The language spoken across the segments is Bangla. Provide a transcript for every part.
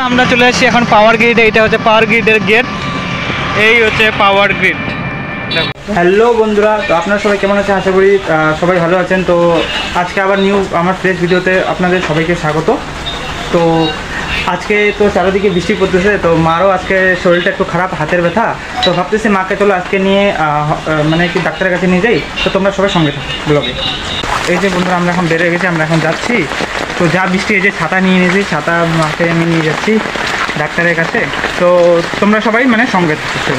আমরা চলে এসেছি এখন পাওয়ার গ্রিড। এইটা হচ্ছে পাওয়ার গ্রিডের গেট, এই হচ্ছে পাওয়ার গ্রিড। হ্যালো বন্ধুরা, তো আপনারা সবাই কেমন আছেন? আশা করি সবাই ভালো আছেন। তো আজকে আবার নিউ আমার ফ্রেশ ভিডিওতে আপনাদের সবাইকে স্বাগত। তো আজকে তো চারিদিকে বৃষ্টি পড়তেছে, তো মারও আজকে শরীরটা একটু খারাপ, হাতের ব্যথা। তো ভাবতেছি মাকে চলো আজকে নিয়ে মানে কি ডাক্তারের কাছে নিয়ে যাই। তো তোমরা সবাই সঙ্গে থাকো ব্লগে। এই যে বন্ধুরা, আমরা এখন বেরিয়ে গেছি, আমরা এখন যাচ্ছি। তো যা বৃষ্টি, এই যে ছাতা নিয়ে নিয়েছি, ছাতা মাকে আমি নিয়ে যাচ্ছি ডাক্তারের কাছে। তো তোমরা সবাই মানে সঙ্গে থাকো।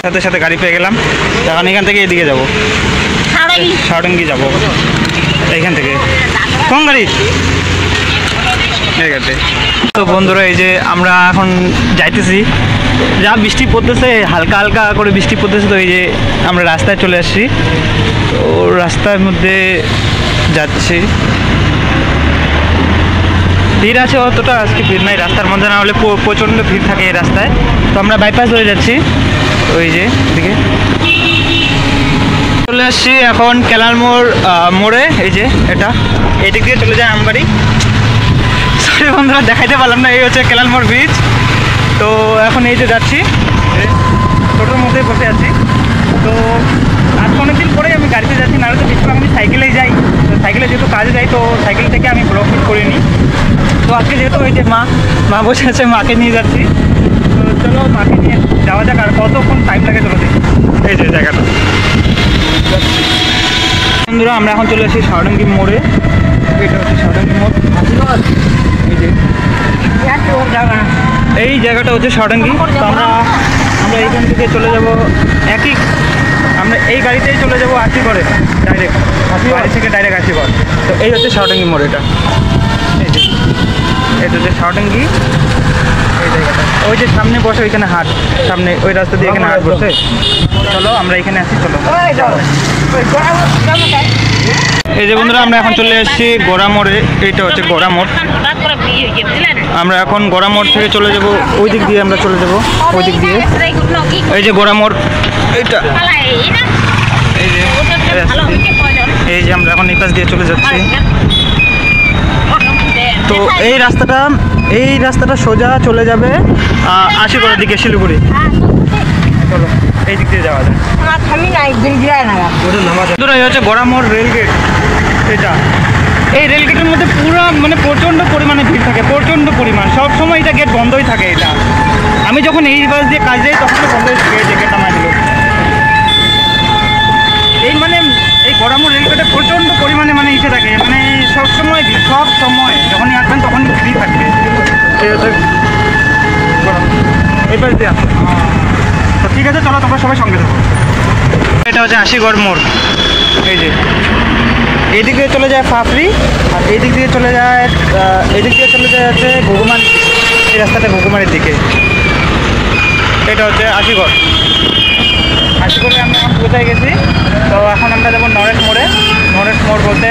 সাথে সাথে গাড়ি পেয়ে গেলাম, এখন এখান থেকে এদিকে যাবো, সারঙ্গি যাবো এইখান থেকে। কোন গাড়ি? তো বন্ধুরা, এই যে আমরা এখন যাইতেছি, যা বৃষ্টি পড়তেছে, হালকা হালকা করে বৃষ্টি পড়তেছে। তো এই যে আমরা রাস্তায় চলে আসছি, তো রাস্তার মধ্যে যাচ্ছি। ভিড় আছে, অতটা আজকে ভিড় নাই রাস্তার মধ্যে, না হলে প্রচণ্ড ভিড় থাকে এই রাস্তায়। তো আমরা বাইপাস হয়ে যাচ্ছি, ওই যে দিকে চলে আসছি এখন কেলার মোড়ে। এই যে এটা এদিক দিয়ে চলে যায় আমবাড়ি। সরি বন্ধুরা, দেখাইতে পারলাম না। এই হচ্ছে কেলার মোড় ব্রিজ। তো এখন এই যে যাচ্ছি, টোটোর মধ্যে বসে আছি। তো আজকে অনেকদিন পরেই আমি গাড়িতে যাচ্ছি, নাহলে তো বেশিরভাগ আমি সাইকেলেই যাই। তো সাইকেলে যেহেতু কাজে যাই, তো সাইকেল থেকে আমি ব্লগ শুট করিনি। তো আজকে যেহেতু ওই যে মা বসে আছে, মাকে নিয়ে যাচ্ছি। তো চলো মাকে নিয়ে যাওয়া যাক। আর কতক্ষণ টাইম লাগে চলো দেখি। এই যে জায়গাটা বন্ধুরা, আমরা এখন চলে আসি সারঙ্গি মোড়ে। এটা হচ্ছে সারঙ্গি মোড়। এই জায়গাটা হচ্ছে সারঙ্গি। তো আমরা এইখান থেকে চলে যাব আমরা এই গাড়িতেই চলে যাবো আশিগড়ে, ডাইরেক্ট বাড়ি থেকে ডাইরেক্ট আশিগড়। তো এই হচ্ছে সারঙ্গি মোড়। এটা হচ্ছে সারঙ্গি। এই জায়গাটা ওই যে সামনে বসে, ওইখানে হাট, সামনে ওই রাস্তা দিয়ে এখানে হাট বসে। চলো আমরা এখানে আসি, চলো। এই যে বন্ধুরা, আমরা এখন চলে এসেছি গোড়া মোড়ে। এইটা হচ্ছে গোড়া মোড়। আমরা এখন গোড়া মোড় থেকে চলে যাব ওই দিক দিয়ে, আমরা চলে যাব ওই দিক দিয়ে। এই যে গোড়া মোড়, এইটা এই যে আমরা এখন এই পাশ দিয়ে চলে যাচ্ছি। তো এই রাস্তাটা সোজা চলে যাবে আশিগড়ের দিকে, শিলিগুড়ি। চলো এই দিক দিয়ে যাওয়া যায়। এই হচ্ছে গোড়া মোড় রেলগেট। এটা এই রেলগেটের মধ্যে পুরো মানে প্রচণ্ড পরিমাণে ভিড় থাকে, প্রচণ্ড পরিমাণ। সব সময় এটা গেট বন্ধই থাকে। এটা আমি যখন এই বাস দিয়ে কাজ যাই তখন বন্ধই থাকে। এই গেট আমার দিল এই মানে এই গোড়ামোড় রেলগেটে প্রচণ্ড পরিমাণে মানে ইসে থাকে, মানে সব সময় ভিড়, সব সময় যখনই আসবেন তখন ভিড় থাকবে। এই হচ্ছে এই পাশ দিয়ে আসবে। তো ঠিক আছে, চলো তোমরা সবাই সঙ্গে থাকো। এটা হচ্ছে আশিগড় মোড়। এই যে এই দিক দিয়ে চলে যায় ফাফরি, আর এই দিক দিয়ে চলে যায় হচ্ছে ঘুঘুমারি। এই রাস্তাটা ঘুঘুমারির দিকে। এটা হচ্ছে আশিগড়। আশিগড়ে আমরা এখন কোথায় গেছি? তো এখন আমরা যাবো নরেশ মোড়ে। নরেশ মোড় বলতে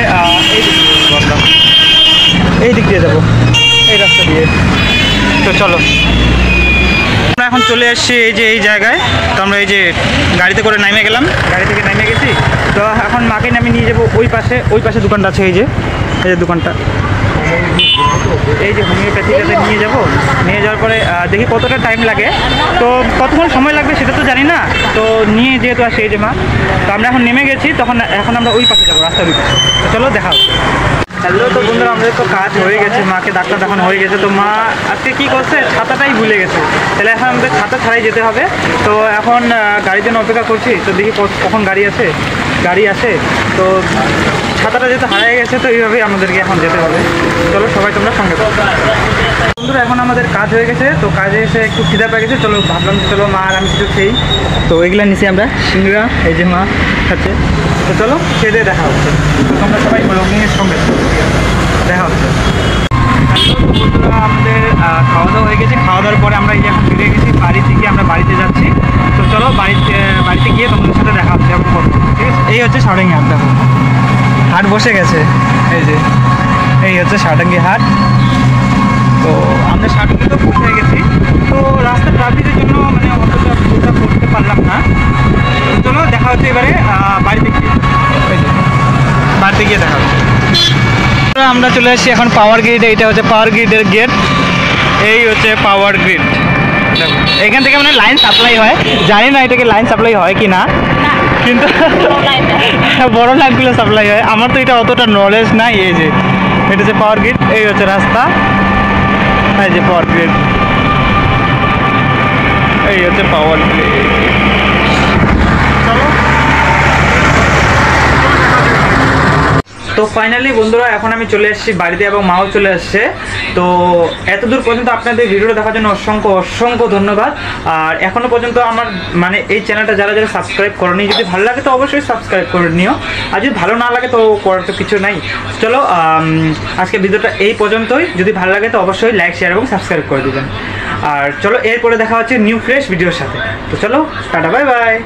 এই দিক দিয়ে যাবো, এই রাস্তা দিয়ে। তো চলো আমরা এখন চলে আসছি এই যে এই জায়গায়। তো আমরা এই যে গাড়িতে করে নেমে গেলাম, গাড়ি থেকে নেমে গেছি। তো এখন মাকে আমি নিয়ে যাবো ওই পাশে দোকানটা আছে। এই যে দোকানটা, এই যে হোমিওপ্যাথিটাতে নিয়ে যাওয়ার পরে দেখি কতটা টাইম লাগে। তো কতক্ষণ সময় লাগবে সেটা তো জানি না। তো নিয়ে যেহেতু আসে এই যে মা, তো আমরা এখন নেমে গেছি। এখন আমরা ওই পাশে যাবো, রাস্তার ওই পাশে। তো চলো দেখা হচ্ছে। হ্যালো, তো বন্ধুরা, আমাদের তো কাজ হয়ে গেছে, মাকে ডাক্তার দেখানো হয়ে গেছে। তো মা আজকে কী করছে, ছাতাটাই ভুলে গেছে। তাহলে এখন আমাদের ছাতা ছাড়াই যেতে হবে। তো এখন গাড়ির জন্য অপেক্ষা করছি। তো দেখি কখন গাড়ি আসে। তো ছাতাটা যেহেতু হারিয়ে গেছে, তো এইভাবেই আমাদেরকে এখন যেতে হবে। চলো সবাই তোমরা সঙ্গে থাকো। বন্ধুরা, এখন আমাদের কাজ হয়ে গেছে। তো কাজে এসে একটু খিদা পেয়ে গেছে। চলো ভাবলাম চলো মা আর আমি কিছু খেই। তো এগুলো নিছি আমরা, সিঙ্গড়া। এই যে মা খাচ্ছে। তো চলো খেয়ে দেখা হচ্ছে। তো তোমরা সবাই ব্লগিংয়ের সঙ্গে দেখা হচ্ছে। আমাদের খাওয়া দাওয়া হয়ে গেছে। খাওয়া দাওয়ার পরে আমরা এই যে এখন ফিরে গেছি বাড়ি থেকে, আমরা বাড়িতে যাচ্ছি। তো চলো বাড়িতে গিয়ে তোমাদের সাথে দেখা হচ্ছে। ঠিক আছে, এই হচ্ছে সারঙ্গি হাট। দেখো হাট বসে গেছে। এই হচ্ছে সারঙ্গি হাট। তো আমরা সারঙ্গি তো পৌঁছে গেছি। তো রাস্তার ট্রাফিকের জন্য মানে অতটা পুরোটা করতে পারলাম না। তো চলো দেখা হচ্ছে এবারে বাড়িতে গিয়ে দেখা হচ্ছে। আমরা চলে আসছি এখন পাওয়ার গ্রিড। এইটা হচ্ছে পাওয়ার গ্রিডের গেট, এই হচ্ছে পাওয়ার গ্রিড। এখান থেকে মানে লাইন সাপ্লাই হয়, জানি না এটাকে লাইন সাপ্লাই হয় কি না, কিন্তু বড় লাইনগুলো সাপ্লাই হয়। আমার তো এটা অতটা নলেজ নাই। এই যে এটা হচ্ছে পাওয়ার গ্রিড, এই হচ্ছে রাস্তা, এই যে পাওয়ার গ্রিড, এই হচ্ছে পাওয়ার গ্রিড। চলো। তো ফাইনালি বন্ধুরা এখন আমি চলে এসেছি বাড়িতে এবং মাও চলে আসছে। তো এত দূর পর্যন্ত আপনাদের ভিডিওটা দেখার জন্য অসংখ্য অসংখ্য ধন্যবাদ। আর এখনও পর্যন্ত আমার মানে এই চ্যানেলটা যারা যারা সাবস্ক্রাইব করেনি, যদি ভালো লাগে তো অবশ্যই সাবস্ক্রাইব করে নিও, আর যদি ভালো না লাগে তো করার তো কিছু নাই। চলো আজকে ভিডিওটা এই পর্যন্তই। যদি ভালো লাগে তো অবশ্যই লাইক শেয়ার এবং সাবস্ক্রাইব করে দেবেন। আর চলো এরপরে দেখা হচ্ছে নিউ ফ্রেশ ভিডিওর সাথে। তো চলো টাটা, বাই বাই।